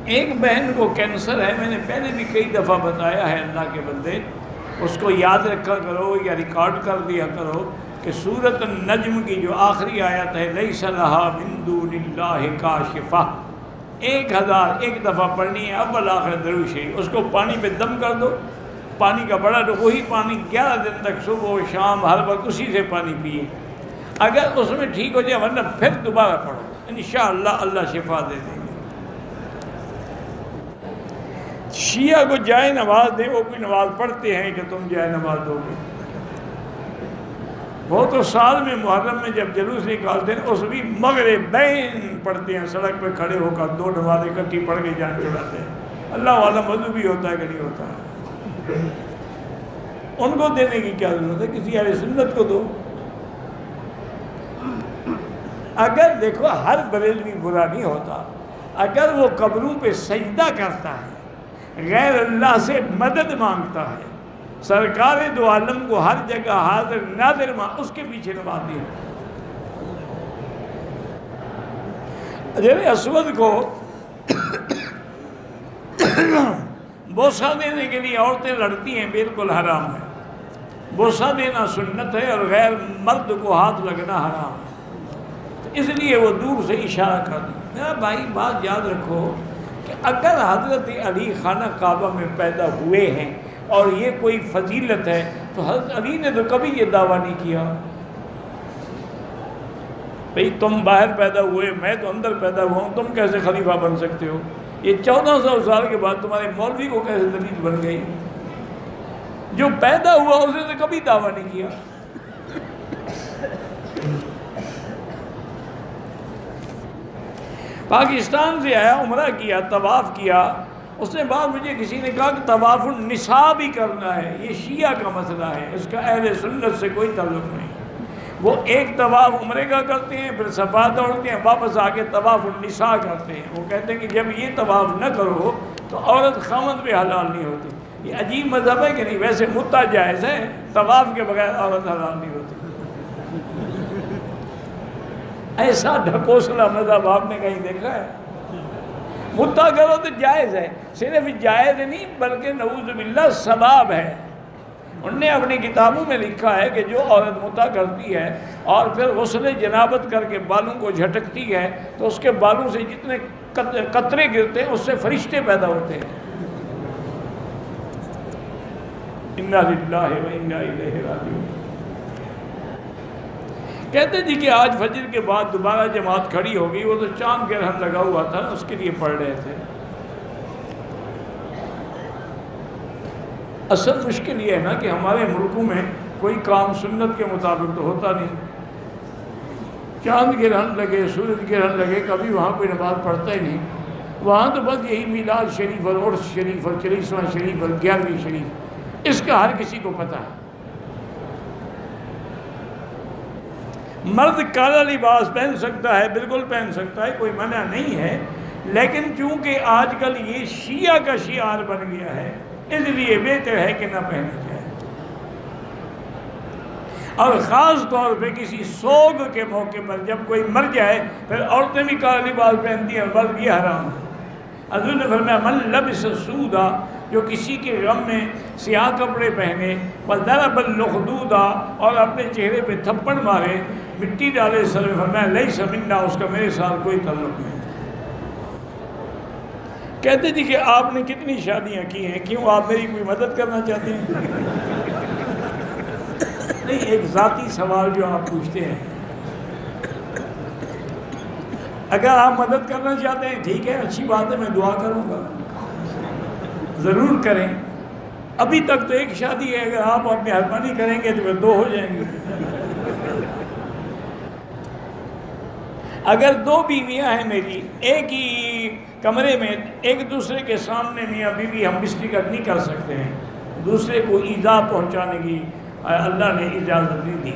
ایک بہن کو کینسر ہے، میں نے پہلے بھی کئی دفعہ بتایا ہے، اللہ کے بندے اس کو یاد رکھا کرو یا ریکارڈ کر دیا کرو کہ سورۃ النجم کی جو آخری آیت ہے لیس لہا من دون اللہ کاشفہ، 1001 دفعہ پڑھنی ہے، اول آخر درود شریف، اس کو پانی پہ دم کر دو، پانی کا بڑا وہی پانی 11 دن تک صبح و شام ہر وقت اسی سے پانی پیے، اگر اس میں ٹھیک ہو جائے ورنہ پھر دوبارہ پڑھو، انشاءاللہ اللہ شفا دے دیں گے۔ شیعہ کو جائے نماز دیں، وہ کوئی نماز پڑھتے ہیں کہ تم جائے نماز دو گے؟ وہ تو سال میں محرم میں جب جلوس نکالتے ہیں اس بھی مغربین پڑھتے ہیں، سڑک پہ کھڑے ہو کر 2 نمازیں اکٹھی پڑھ کے جان چھڑاتے ہیں، اللہ والا وضو بھی ہوتا ہے کہ نہیں ہوتا ہے؟ ان کو دینے کی کیا ضرورت ہے، کسی اہل سنت کو دو۔ اگر دیکھو ہر بریلوی برا نہیں ہوتا، اگر وہ قبروں پہ سجدہ کرتا ہے، غیر اللہ سے مدد مانگتا ہے، سرکار دو عالم کو ہر جگہ حاضر ناظر اس کے پیچھے نماز دی۔ حجر اسود کو بوسہ دینے کے لیے عورتیں لڑتی ہیں، بالکل حرام ہے، بوسہ دینا سنت ہے اور غیر مرد کو ہاتھ لگنا حرام ہے، اس لیے وہ دور سے اشارہ کر دیں۔ میرا بھائی بات یاد رکھو کہ اگر حضرت علی خانہ کعبہ میں پیدا ہوئے ہیں اور یہ کوئی فضیلت ہے تو حضرت علی نے تو کبھی یہ دعویٰ نہیں کیا بھئی تم باہر پیدا ہوئے، میں تو اندر پیدا ہوا ہوں، تم کیسے خلیفہ بن سکتے ہو؟ یہ 1400 سال کے بعد تمہارے مولوی کو کیسے دلیل بن گئی؟ جو پیدا ہوا اسے تو کبھی دعویٰ نہیں کیا۔ پاکستان سے آیا، عمرہ کیا، طواف کیا، اس نے بعد مجھے کسی نے کہا کہ طواف النساء بھی کرنا ہے، یہ شیعہ کا مسئلہ ہے، اس کا اہل سنت سے کوئی تعلق نہیں۔ وہ ایک طواف عمرے کا کرتے ہیں، پھر صفا دوڑتے ہیں، واپس آ کے طواف النساء کرتے ہیں۔ وہ کہتے ہیں کہ جب یہ طواف نہ کرو تو عورت خامد پہ حلال نہیں ہوتی۔ یہ عجیب مذہب ہے کہ نہیں؟ ویسے متع جائز ہے، طواف کے بغیر عورت حلال نہیں ہوتی۔ ایسا ڈھکوسلا مذہب آپ نے کہیں دیکھا ہے؟ متع کرو تو جائز ہے، صرف جائز نہیں بلکہ نعوذ باللہ ثواب ہے۔ انہوں نے اپنی کتابوں میں لکھا ہے کہ جو عورت متع کرتی ہے اور پھر غسل جنابت کر کے بالوں کو جھٹکتی ہے تو اس کے بالوں سے جتنے قطرے گرتے ہیں اس سے فرشتے پیدا ہوتے ہیں۔ انا للہ و انا الیہ راجعون۔ کہتے جی کہ آج فجر کے بعد دوبارہ جماعت کھڑی ہو گئی، وہ تو چاند گرہن لگا ہوا تھا اس کے لیے پڑھ رہے تھے۔ اصل مشکل یہ ہے نا کہ ہمارے ملکوں میں کوئی کام سنت کے مطابق تو ہوتا نہیں، چاند گرہن لگے، سورج گرہن لگے، کبھی وہاں کوئی نماز پڑھتا ہی نہیں، وہاں تو بس یہی میلاد شریف اور عرس شریف اور 40واں شریف اور 11ویں شریف، اس کا ہر کسی کو پتہ ہے۔ مرد کالا لباس پہن سکتا ہے، بالکل پہن سکتا ہے، کوئی منع نہیں ہے، لیکن چونکہ آج کل یہ شیعہ کا شعار بن گیا ہے اس لیے بہتر ہے کہ نہ پہنا جائے، اور خاص طور پہ کسی سوگ کے موقع پر جب کوئی مر جائے پھر عورتیں بھی کالا لباس پہنتی ہیں، بلکہ یہ حرام ہے۔ حضور نے فرمایا من لبس سودا، جو کسی کے غم میں سیاہ کپڑے پہنے، وضرب الخدودا، اور اپنے چہرے پہ تھپڑ مارے، مٹی ڈالے سر میں، فرمایا لیس منا، اس کا میرے ساتھ کوئی تعلق نہیں۔ کہتے جی کہ آپ نے کتنی شادیاں کی ہیں، کیوں آپ میری کوئی مدد کرنا چاہتے ہیں؟ نہیں، ایک ذاتی سوال جو آپ پوچھتے ہیں، اگر آپ مدد کرنا چاہتے ہیں ٹھیک ہے، اچھی بات ہے، میں دعا کروں گا، ضرور کریں۔ ابھی تک تو ایک شادی ہے، اگر آپ مہربانی کریں گے تو پھر 2 ہو جائیں گے۔ اگر 2 بیویاں ہیں میری، ایک ہی کمرے میں، ایک دوسرے کے سامنے میاں بیوی ہم بستر نہیں کر سکتے ہیں، دوسرے کو ایذا پہنچانے کی اللہ نے اجازت نہیں دی۔